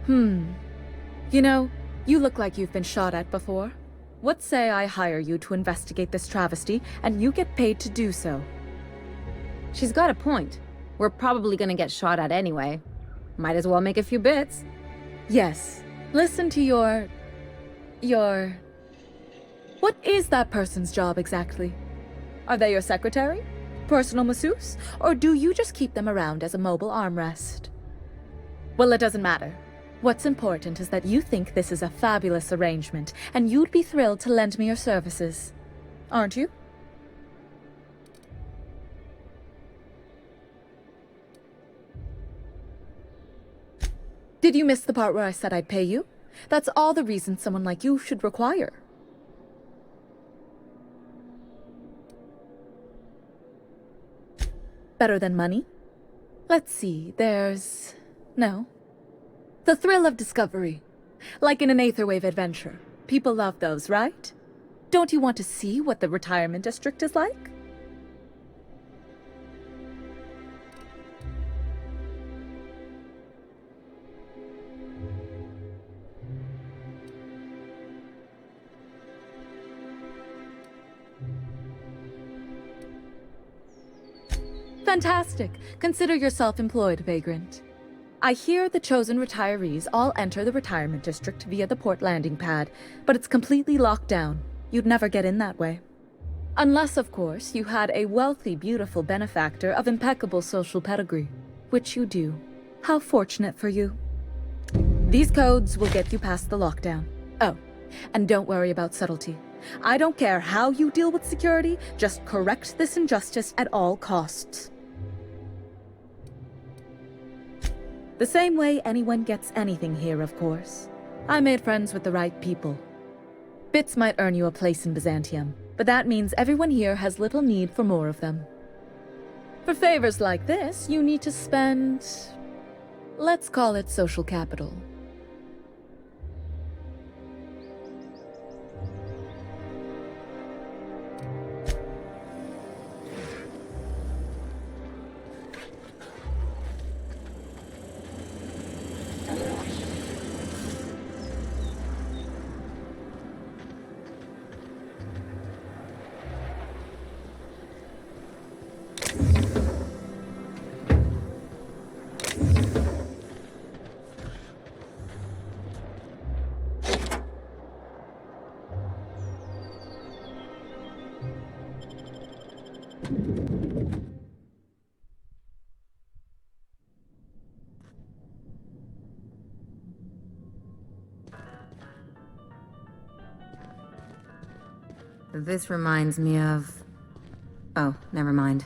Speaker 10: You know, you look like you've been shot at before. What say I hire you to investigate this travesty, and you get paid to do so?
Speaker 2: She's got a point. We're probably gonna get shot at anyway. Might as well make a few bits.
Speaker 10: Yes. Listen to your... What is that person's job exactly? Are they your secretary? Personal masseuse? Or do you just keep them around as a mobile armrest? Well, it doesn't matter. What's important is that you think this is a fabulous arrangement, and you'd be thrilled to lend me your services. Aren't you? Did you miss the part where I said I'd pay you? That's all the reason someone like you should require. Better than money? Let's see, there's... No. The thrill of discovery. Like in an Aetherwave adventure. People love those, right? Don't you want to see what the retirement district is like? Fantastic. Consider yourself employed, vagrant. I hear the chosen retirees all enter the retirement district via the port landing pad, but it's completely locked down. You'd never get in that way. Unless, of course, you had a wealthy, beautiful benefactor of impeccable social pedigree, which you do. How fortunate for you. These codes will get you past the lockdown. Oh, and don't worry about subtlety. I don't care how you deal with security, just correct this injustice at all costs. The same way anyone gets anything here, of course. I made friends with the right people. Bits might earn you a place in Byzantium, but that means everyone here has little need for more of them. For favors like this, you need to spend... let's call it social capital.
Speaker 7: This reminds me of... Oh, never mind.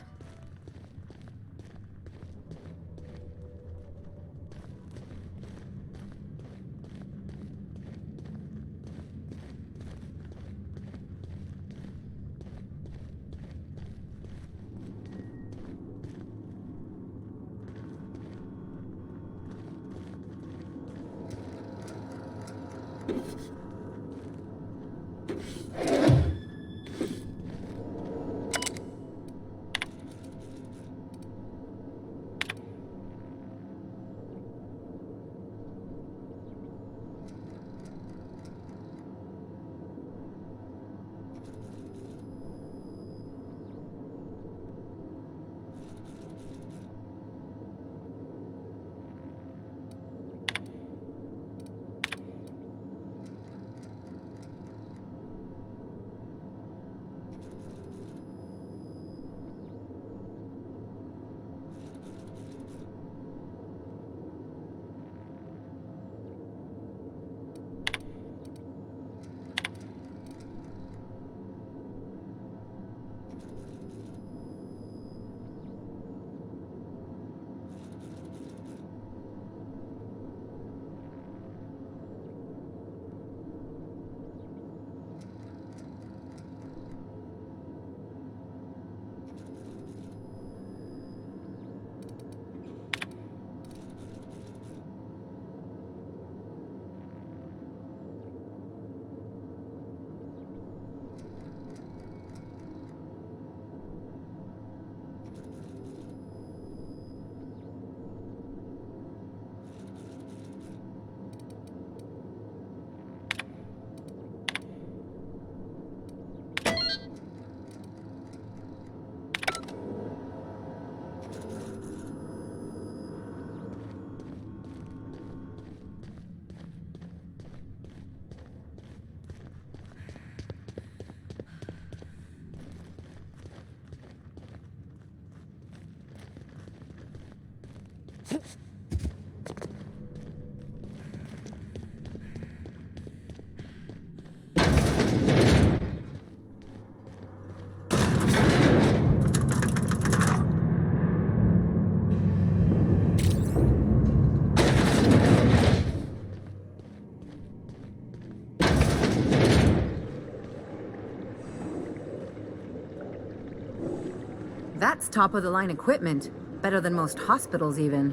Speaker 7: That's top-of-the-line equipment. Better than most hospitals, even.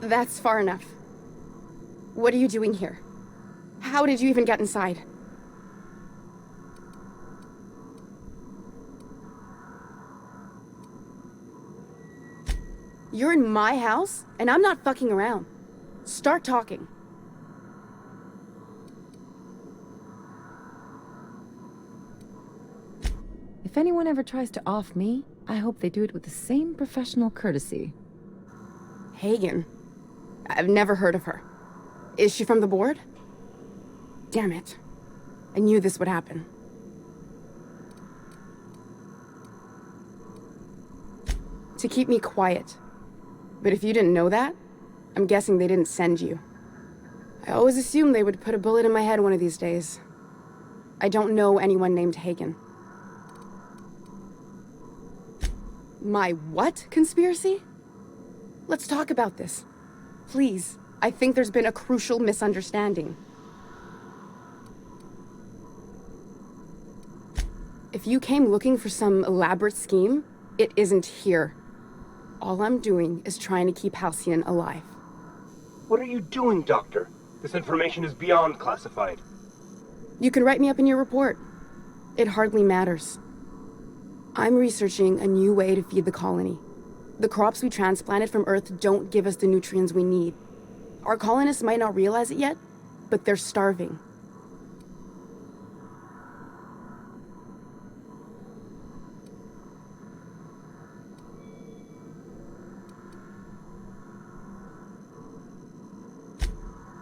Speaker 12: That's far enough. What are you doing here? How did you even get inside? You're in my house, and I'm not fucking around. Start talking.
Speaker 7: If anyone ever tries to off me, I hope they do it with the same professional courtesy.
Speaker 12: Hagen? I've never heard of her. Is she from the board? Damn it. I knew this would happen. To keep me quiet. But if you didn't know that, I'm guessing they didn't send you. I always assumed they would put a bullet in my head one of these days. I don't know anyone named Hagen. My what conspiracy? Let's talk about this. Please. I think there's been a crucial misunderstanding. If you came looking for some elaborate scheme, it isn't here. All I'm doing is trying to keep Halcyon alive.
Speaker 4: What are you doing, Doctor? This information is beyond classified.
Speaker 12: You can write me up in your report. It hardly matters. I'm researching a new way to feed the colony. The crops we transplanted from Earth don't give us the nutrients we need. Our colonists might not realize it yet, but they're starving.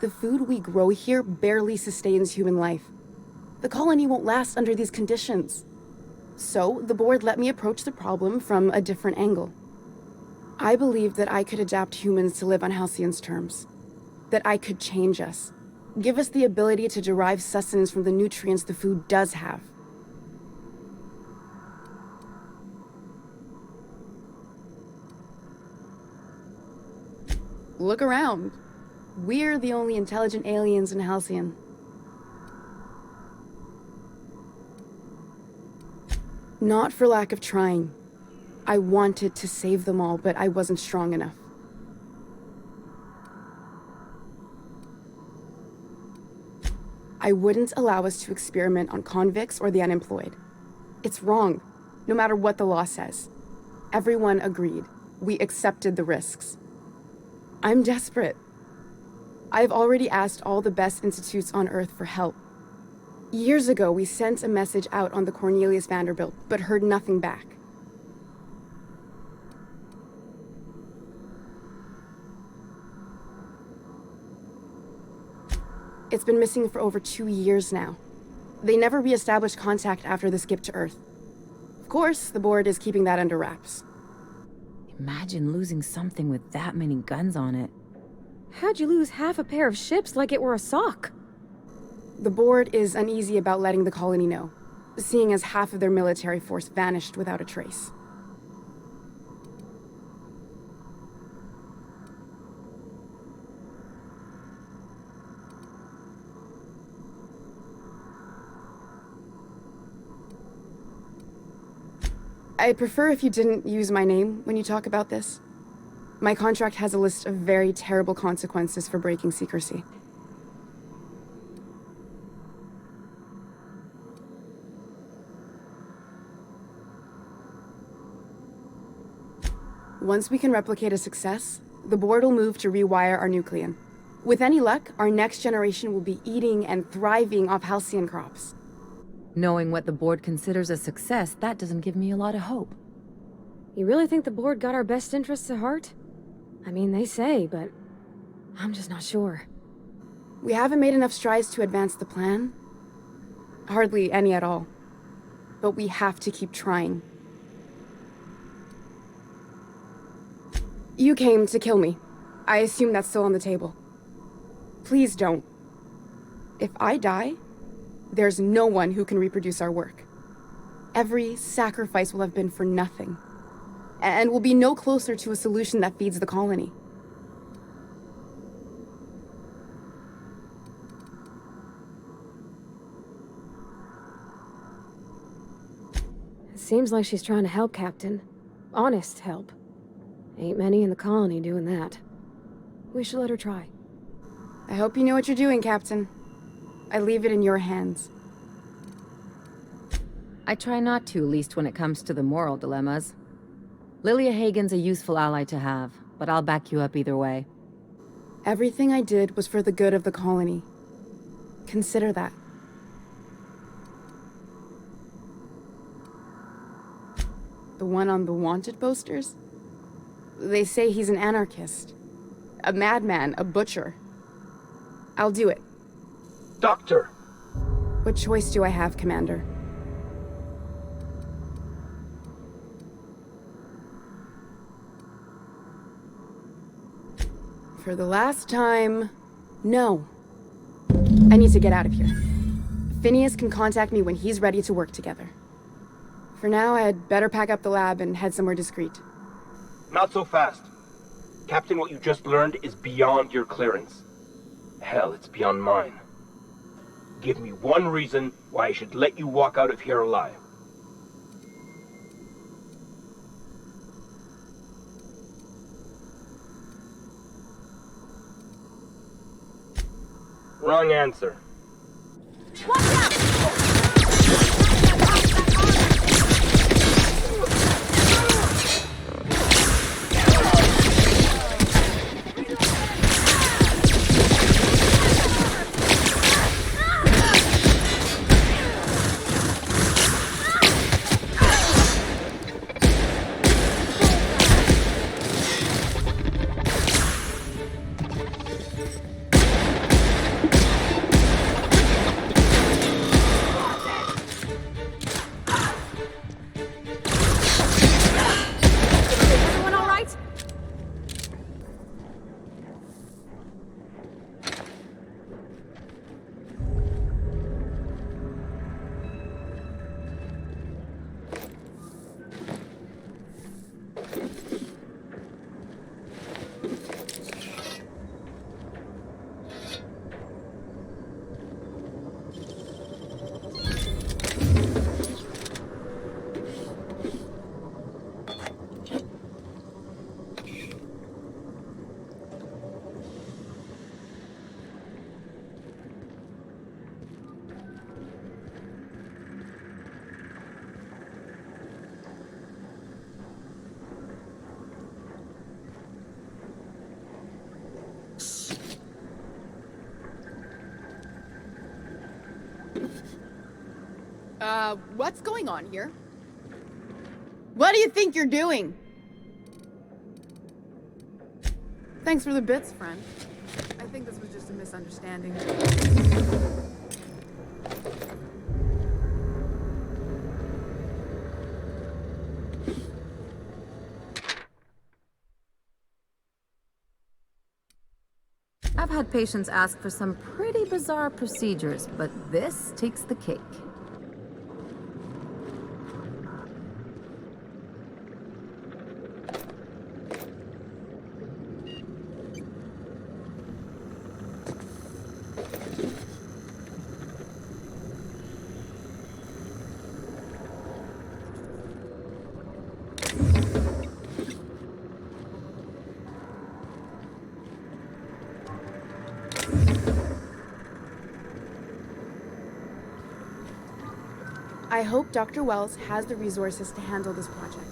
Speaker 12: The food we grow here barely sustains human life. The colony won't last under these conditions. So, the board let me approach the problem from a different angle. I believed that I could adapt humans to live on Halcyon's terms. That I could change us. Give us the ability to derive sustenance from the nutrients the food does have. Look around. We're the only intelligent aliens in Halcyon. Not for lack of trying. I wanted to save them all, but I wasn't strong enough. I wouldn't allow us to experiment on convicts or the unemployed. It's wrong, no matter what the law says. Everyone agreed. We accepted the risks. I'm desperate. I've already asked all the best institutes on Earth for help. Years ago, we sent a message out on the Cornelius Vanderbilt, but heard nothing back. It's been missing for over 2 years now. They never re-established contact after the skip to Earth. Of course, the board is keeping that under wraps.
Speaker 7: Imagine losing something with that many guns on it.
Speaker 2: How'd you lose half a pair of ships like it were a sock?
Speaker 12: The board is uneasy about letting the colony know, seeing as half of their military force vanished without a trace. I'd prefer if you didn't use my name when you talk about this. My contract has a list of very terrible consequences for breaking secrecy. Once we can replicate a success, the board will move to rewire our nucleon. With any luck, our next generation will be eating and thriving off Halcyon crops.
Speaker 7: Knowing what the board considers a success, that doesn't give me a lot of hope.
Speaker 2: You really think the board got our best interests at heart? I mean, they say, but I'm just not sure.
Speaker 12: We haven't made enough strides to advance the plan. Hardly any at all. But we have to keep trying. You came to kill me. I assume that's still on the table. Please don't. If I die, there's no one who can reproduce our work. Every sacrifice will have been for nothing. And we'll be no closer to a solution that feeds the colony.
Speaker 2: It seems like she's trying to help, Captain. Honest help. Ain't many in the colony doing that. We should let her try.
Speaker 12: I hope you know what you're doing, Captain. I leave it in your hands.
Speaker 7: I try not to, least when it comes to the moral dilemmas. Lilia Hagen's a useful ally to have, but I'll back you up either way.
Speaker 12: Everything I did was for the good of the colony. Consider that. The one on the wanted posters? They say he's an anarchist. A madman, a butcher. I'll do it.
Speaker 4: Doctor!
Speaker 12: What choice do I have, Commander? For the last time, no. I need to get out of here. Phineas can contact me when he's ready to work together. For now, I'd better pack up the lab and head somewhere discreet.
Speaker 4: Not so fast. Captain, what you just learned is beyond your clearance. Hell, it's beyond mine. Give me one reason why I should let you walk out of here alive. Wrong answer.
Speaker 2: Everyone all right?
Speaker 12: What's going on here? What do you think you're doing? Thanks for the bits, friend. I think this was just a misunderstanding.
Speaker 7: I've had patients ask for some pretty bizarre procedures, but this takes the cake.
Speaker 12: I hope Dr. Wells has the resources to handle this project.